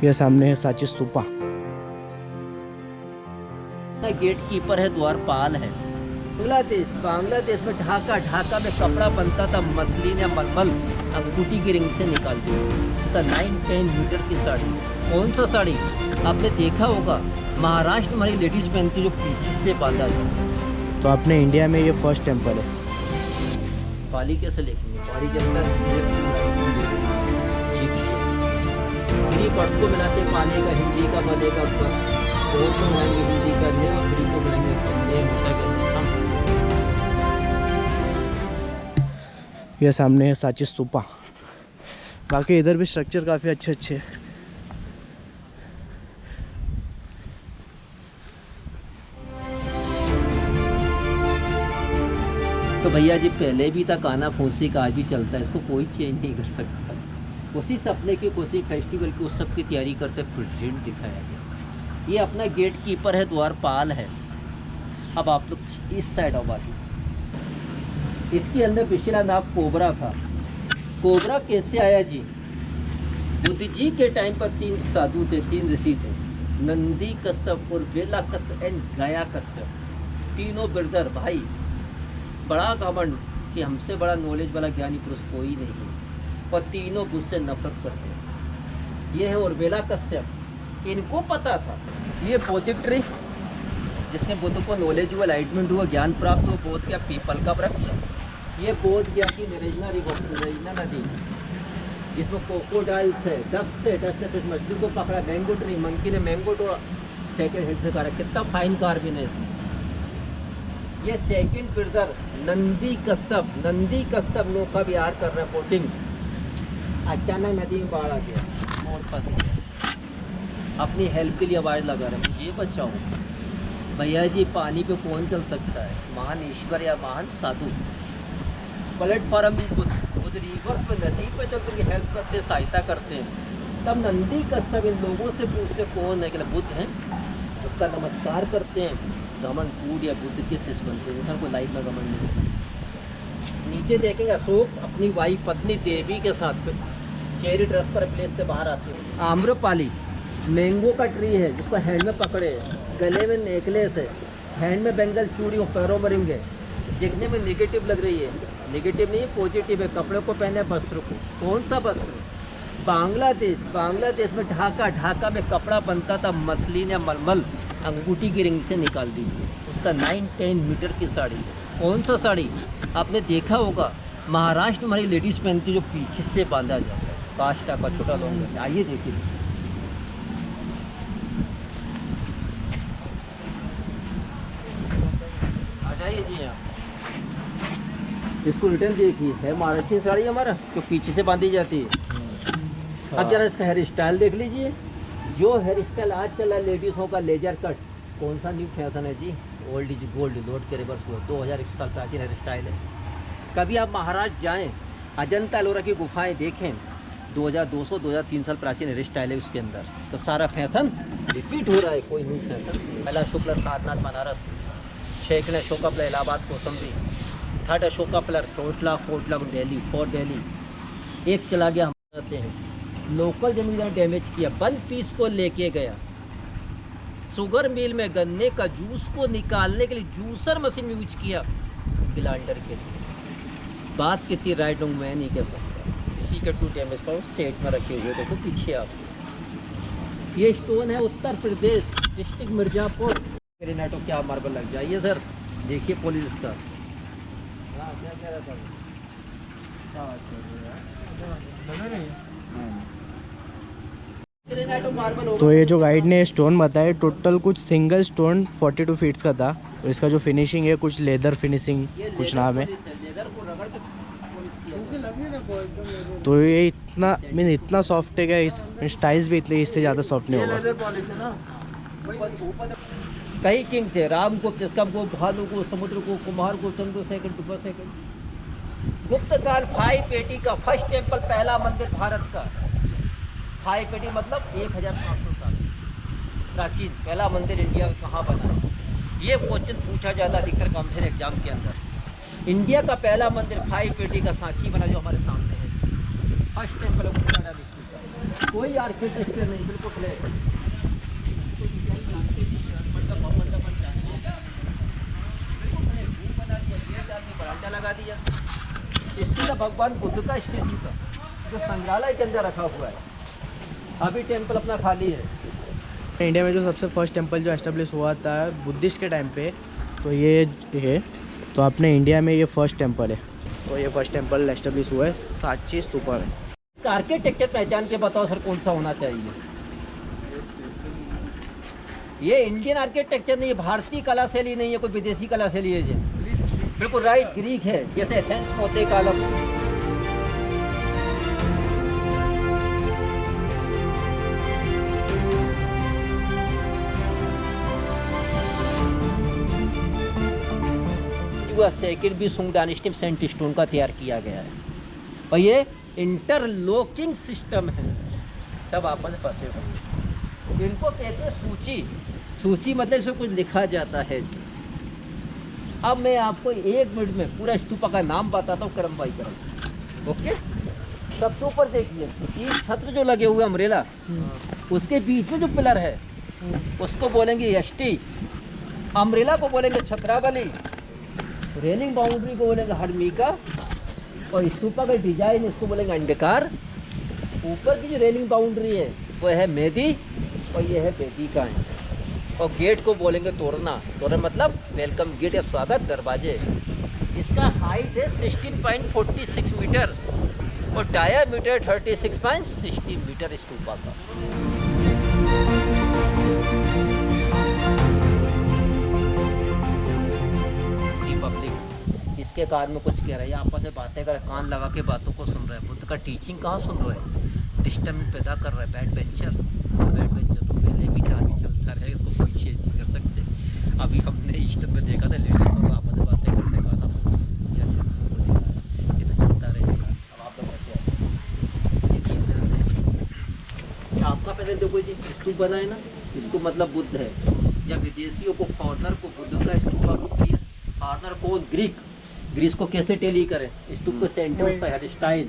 ये सामने है सांची स्तूपा। गेट कीपर है, द्वारपाल है। बांग्लादेश में ढाका में कपड़ा बनता था मसलिन या मलमल, अंगूठी की रिंग से निकाल दी। उसका 9-10 मीटर की साड़ी। कौन सा साड़ी आपने देखा होगा? महाराष्ट्र हमारी लेडीज पहनती जो पीछे से बांधा जाता। तो अपने इंडिया में ये फर्स्ट टेम्पल है। पाली कैसे लिखेंगे? पाली के अंदर वर्ड को मिलाते पाली का, हिंदी का, मदे का, दो को मिलाएंगे हिंदी का ने और थ्री को मिलाएंगे ये सामने है सांची स्तूपा। बाकी इधर भी स्ट्रक्चर काफ़ी अच्छे हैं। तो भैया जी पहले भी था काना फूसी का, आज भी चलता है, इसको कोई चेंज नहीं कर सकता। उसी सपने की, उसी फेस्टिवल की, उस सब की तैयारी करते प्रेजेंट दिखाया गया। ये अपना गेट कीपर है, द्वारपाल है। अब आप लोग इस साइड आओ। बाकी इसके अंदर पिछला नाम कोबरा था। कोबरा कैसे आया जी? बुद्ध जी के टाइम पर 3 साधु थे, 3 ऋषि थे, नंदी कश्यप और बेला कश्यप एंड गया कश्यप। तीनों ब्रदर भाई, बड़ा घमंड कि हमसे बड़ा नॉलेज वाला ज्ञानी पुरुष कोई नहीं है, और तीनों बुद्ध से नफरत करते हैं। ये है और बेला कश्यप। इनको पता था ये बौद्धिक ट्री जिसने बुद्ध को नॉलेज हुआ, लाइटमेंट हुआ, ज्ञान प्राप्त हुआ, बोध गया पीपल का वृक्ष। ये बोध गया कि निरजना रिवर, निरजना नदी, जिसमें क्रोकोडाइल्स है, डक्स है, डस्ट है, मछली को पकड़ा। मैंगो ट्री, मंकी ने मैंगो तोड़ा, सेकेंड हेड से करा। कितना फाइन कार्बन है इसमें। ये सेकंड ब्रदर नंदी कश्यप नौका विहार कर रहे हैं, बोटिंग। अचानक नदी में बाढ़ आ गया और फंस गया। अपनी हेल्प के लिए आवाज़ लगा रहे हैं, मुझे बचाओ। भैया जी पानी पे कौन चल सकता है? महान ईश्वर या महान साधु। प्लेटफॉर्म भी बुद्ध रिवर्स पे नदी पे चल करके हेल्प करते, सहायता करते हैं। तब नंदी कश्यप इन लोगों से पूछते कौन है, कि बुद्ध हैं। उसका नमस्कार करते हैं। घमंड टूट या बुद्ध के शिष्य बनते हैं। इंसान को लाइफ में घमंड नहीं। नीचे देखेंगे अशोक अपनी वाइफ पत्नी देवी के साथ चेरी ट्रक पर प्लेस से बाहर आते हैं। आम्रपाली मैंगो का ट्री है, जिसको हैंड में पकड़े, गले में नेकलेस है, हैंड में बेंगल, चूड़ी और पैरों में रिंग है। देखने में नेगेटिव लग रही है, नेगेटिव नहीं है, पॉजिटिव है। कपड़े को पहने, वस्त्र को। कौन सा वस्त्र? बांग्लादेश में ढाका में कपड़ा बनता था मसलिन या मलमल, अंगूठी की रिंग से निकाल दीजिए। उसका 9-10 मीटर की साड़ी। कौन सा साड़ी आपने देखा होगा? महाराष्ट्र हमारी लेडीज पहनती जो पीछे से बांधा जाता है, काष्ठा का छोटा लॉन्ग। आइए देखिए, आ जाइए जी यहाँ। इसको रिटर्न देखिए, है महाराष्ट्र साड़ी हमारा जो पीछे से बांधी जाती है। अब जरा इसका हेयर स्टाइल देख लीजिए। जो हेयर स्टाइल आज चला लेडीज़ों का लेजर कट, कौन सा न्यू फैशन है जी? ओल्ड इज गोल्ड, लौट के रिवर्स हुआ। 2001 साल प्राचीन हेयर स्टाइल है। कभी आप महाराष्ट्र जाएं, अजंता एलोरा की गुफाएं देखें, 2200-2300 साल प्राचीन हेयर स्टाइल है उसके अंदर। तो सारा फैशन रिपीट हो रहा है, कोई न्यू फैशन। पहला शुक्ल Sarnath Banaras, second Ashoka pillar Allahabad Kaushambi, third Ashoka pillar Kotla Delhi, fourth Delhi. एक चला गया, हम कहते हैं लोकल जमीन डैमेज किया। 1 पीस को लेके गया शुगर मिल में, गन्ने का जूस को निकालने के लिए जूसर मशीन यूज किया ब्लेंडर के लिए। बात कितनी राइट हूँ मैं नहीं कह सकता। इसी के 2 डैमेज पर सेट में रखे हुए देखो पीछे आप। ये स्टोन है उत्तर प्रदेश डिस्ट्रिक्ट मिर्जापुर। ग्रेनाइट क्या मार्बल लग जाइए सर, देखिए पुलिस का। तो ये जो गाइड ने स्टोन बताया, टोटल कुछ सिंगल स्टोन 42 फीट्स का था। और इसका जो फिनिशिंग है कुछ लेदर फिनिशिंग कुछ नाम है। तो ये इतना सॉफ्ट है, क्या इस टाइल्स भी इतने, इससे ज़्यादा सॉफ्ट नहीं होगा। कई किंग थे, राम को, जिसका को, भालू को, समुद्र को, कुमार को, चंद्र सेकंड। गुप्त काल 5 पेटी का फर्स्ट टेम्पल, पहला मंदिर भारत का। 5 पेटी मतलब 1500 साल प्राचीन पहला मंदिर इंडिया में कहाँ बना? ये क्वेश्चन पूछा जाता अधिकतर कॉम्पिटिटिव एग्जाम के अंदर। इंडिया का पहला मंदिर 5 पेटी का सांची बना, जो हमारे सामने है। फर्स्ट टेम्पल कोई आर्किटेक्चर नहीं, बिल्कुल फ्लैट। बरामदा लगा दिया। इसकी तो भगवान बुद्ध का स्टेचू का जो संग्रहालय के अंदर रखा हुआ है। अभी टेम्पल अपना खाली है। इंडिया में जो सबसे फर्स्ट टेंपल जो एस्टेब्लिश हुआ था बुद्धिस्ट के टाइम पे, तो ये है। तो अपने इंडिया में ये फर्स्ट टेंपल है। तो ये फर्स्ट टेंपल एस्टेब्लिश हुआ है सांची स्तूपा में। आर्किटेक्चर पहचान के बताओ सर, कौन सा होना चाहिए? ये इंडियन आर्किटेक्चर नहीं है, भारतीय कला शैली नहीं है, कोई विदेशी कला शैली है जी। बिल्कुल राइट, ग्रीक है, जैसे एथेंस में होते कालम। सेकंड भी सुंग डायनेस्टी में सेंट स्टोन का तैयार किया गया है और ये इंटरलॉकिंग सिस्टम है, सब आपस में फंसे हुए। इनको कहते हैं सूची। सूची मतलब इसमें कुछ लिखा जाता है जी। अब मैं आपको 1 मिनट में पूरा स्तूपा का नाम बताता हूँ, क्रम बाई क्रम। ओके, सबसे ऊपर देखिए ये छत्र जो लगे हुए अम्ब्रेला, उसके बीच में जो पिलर है उसको बोलेंगे यष्टि, अम्ब्रेला को बोलेंगे छत्रावली, रेलिंग बाउंड्री को बोलेंगे हर्मिका, और स्तूपा का डिजाइन इसको बोलेंगे अंडकार। ऊपर की जो रेलिंग बाउंड्री है वो है मेदी और ये है वेदिका है। और गेट को बोलेंगे तोरना। तोरण मतलब वेलकम गेट या स्वागत दरवाजे। इसका हाइट है 16.46 मीटर और डायामीटर 36.60 मीटर स्तूपा का। पब्लिक इसके कान में कुछ कह रहा है, आपस में बातें कर रहे, कान लगा के बातों को सुन रहा है। बुद्ध का टीचिंग कहाँ सुन रहा है? डिस्टर्ब पैदा कर रहा है। बैड वेंचर तो पहले भी था, अभी चलता रहे, इसको कोई चेंज नहीं कर सकते। अभी हमने ईस्टर्न में देखा था लेडीज और आपस में बातें करने का था, या जेंट्सों को देखा है, ये तो चलता रहेगा। अब आप लोग कैसे ये चीज़ आपका पहले देखो जी स्तूप बना है ना, इसको मतलब बुद्ध है, या विदेशियों को फॉरनर को बुद्ध का स्तूपा को किया। फॉरनर को ग्रीस को कैसे टेली करें? स्तूप को सेंटर उसका hair style,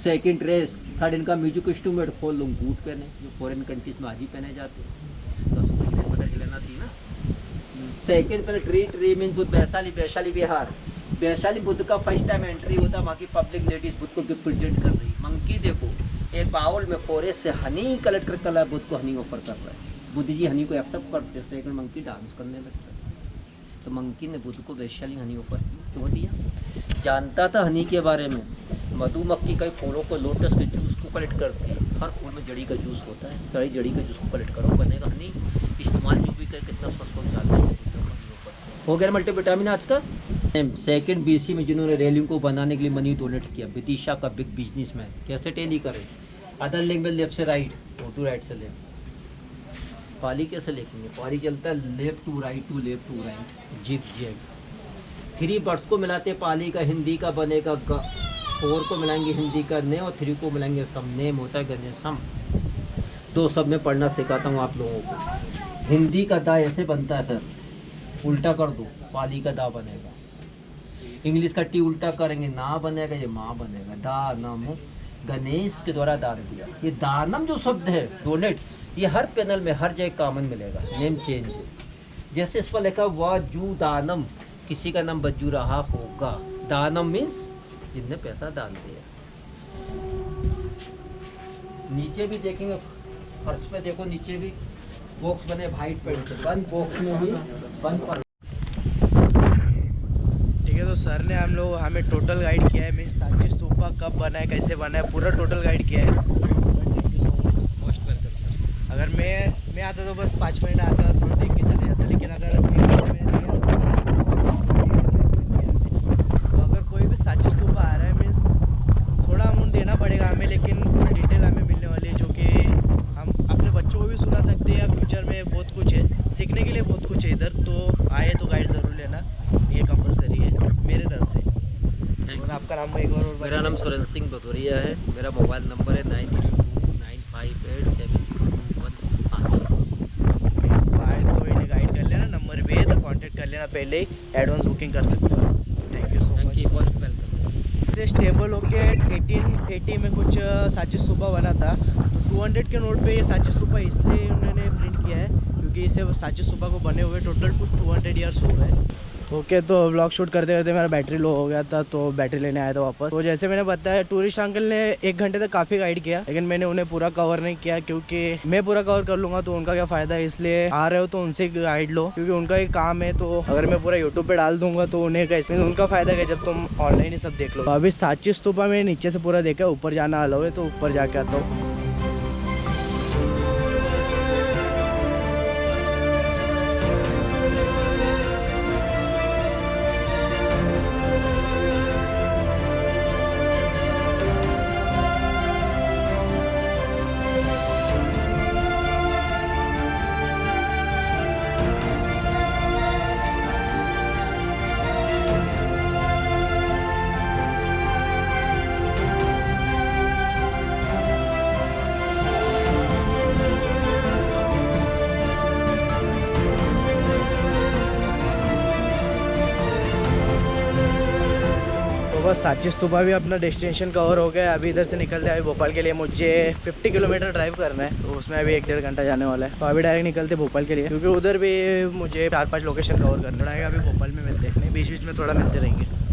second dress, third इनका म्यूजिक इंस्ट्रूमेंट, फोर लोग बूट पहने जो फॉरेन कंट्रीज में आज ही पहने जाते हैं। तो उसको पता लेना थी ना। सेकंड पर ट्री मीन बुद्ध, वैशाली बिहार। वैशाली बुद्ध का फर्स्ट टाइम एंट्री होता, वहाँ की पब्लिक लेडीज बुद्ध को गिफ्ट प्रेजेंट कर रही। मंकी देखो एक बाउल में फॉरेस्ट से हनी कलेक्ट कर कलर बुद्ध को हनी ऑफर कर रहा है। बुद्ध जी हनी को एक्सेप्ट करते, सेकंड मंकी डांस करने लगता है। तो मंकी ने बुद्ध को वैशाली हनी ऑफर क्यों दिया? जानता था हनी के बारे में। मधुमक्खी कई फूलों को, लोटस के जूस को कलेक्ट करती है। हर फूल में जड़ी का जूस होता है, सारी जड़ी का जूस को कलेक्ट करो, बनेगा हनी। इस्तेमाल जो भी कर कितना स्वस्थ हो जाता है। हो गया मल्टीविटामिन आज का। सेकंड BC में जिन्होंने रेलिंग को बनाने के लिए मनी डोनेट किया, विदिशा का बिग बिजनेसमैन। कैसे टेली करें? अदर लैंग्वेज लेफ्ट से राइट, टू राइट से लेफ्ट। पाली कैसे लिखेंगे? पाली चलता है left to right, zigzag. 3 words को मिलाते पाली का हिंदी का बनेगा ग। 4 को मिलाएंगे हिंदी का ने और 3 को मिलाएंगे सम। नेम होता है गणेशम। 2 सब में पढ़ना सिखाता हूँ आप लोगों को। हिंदी का दा ऐसे बनता है सर, उल्टा कर दो, पाली का दा बनेगा। इंग्लिश का टी उल्टा करेंगे, ना बनेगा, ये माँ बनेगा। दानम, गणेश के द्वारा दान दिया। ये दानम जो शब्द है डोनेट, ये हर पैनल में हर जगह कॉमन मिलेगा। नेम चेंज है, जैसे इस पर लिखा वजू दानम, किसी का नाम बज्जू रहा होगा। दानम मीन्स जिनने पैसा दान दिया। नीचे भी देखेंगे, फर्श पे देखो, नीचे भी बॉक्स बने वाइट पेंट से, बंद बॉक्स में भी बंद। ठीक है, तो सर ने हमें टोटल गाइड किया है। मीन्स सांची स्तूपा कब बना है, कैसे बना है, पूरा टोटल गाइड किया है। Thank you so much, most welcome sir. अगर मैं आता तो बस 5 मिनट आता, थोड़ा देख के चले जाता, लेकिन अगर कोई भी सांची स्तूपा आ रहा है, मीन्स थोड़ा अमाउंट देना पड़ेगा हमें, लेकिन फुल डिटेल हमें मिलने वाली है, जो कि हम अपने बच्चों को भी सुना सकते हैं। या फ्यूचर में बहुत कुछ है सीखने के लिए, बहुत कुछ है इधर। तो आए तो गाइड ज़रूर लेना, ये कंपलसरी है मेरे तरफ से। और आपका नाम एक बार? मेरा नाम सुरेंद्र सिंह भदौरिया है। मेरा मोबाइल नंबर है 9329587021 सांची। तो आए तो इन्हें गाइड कर लेना, नंबर भी है तो कांटेक्ट कर लेना, पहले ही एडवांस बुकिंग कर सकते हो। Thank you so much, most welcome. से स्टेबल होके 1880 में कुछ सांची स्तूपा बना था। तो 200 के नोट पे ये सांची स्तूपा इसलिए उन्होंने प्रिंट किया है क्योंकि इसे सांची स्तूपा को बने हुए टोटल कुछ 200 ईयर्स हो गए। ओके, तो व्लॉग शूट करते करते मेरा बैटरी लो हो गया था, तो बैटरी लेने आया था वापस। तो जैसे मैंने बताया, टूरिस्ट अंकल ने 1 घंटे तक काफ़ी गाइड किया, लेकिन मैंने उन्हें पूरा कवर नहीं किया क्योंकि मैं पूरा कवर कर लूँगा तो उनका क्या फ़ायदा है। इसलिए आ रहे हो तो उनसे गाइड लो क्योंकि उनका एक काम है। तो अगर मैं पूरा यूट्यूब पे डाल दूंगा तो उन्हें कैसे, उनका फ़ायदा है जब तुम ऑनलाइन ही सब देख लो। अभी सांची स्तूपा में नीचे से पूरा देखा, ऊपर जाना अलाउ है, तो ऊपर जाके आता हूँ। बस सांची स्तूपा भी अपना डेस्टिनेशन कवर हो गया। अभी इधर से निकलते हैं, अभी भोपाल के लिए मुझे 50 किलोमीटर ड्राइव करना है, तो उसमें अभी 1-1.5 घंटा जाने वाला है। तो अभी डायरेक्ट निकलते भोपाल के लिए क्योंकि उधर भी मुझे 4-5 लोकेशन कवर करना है। अभी भोपाल में मिलते हैं, बीच बीच में थोड़ा मिलते रहेंगे।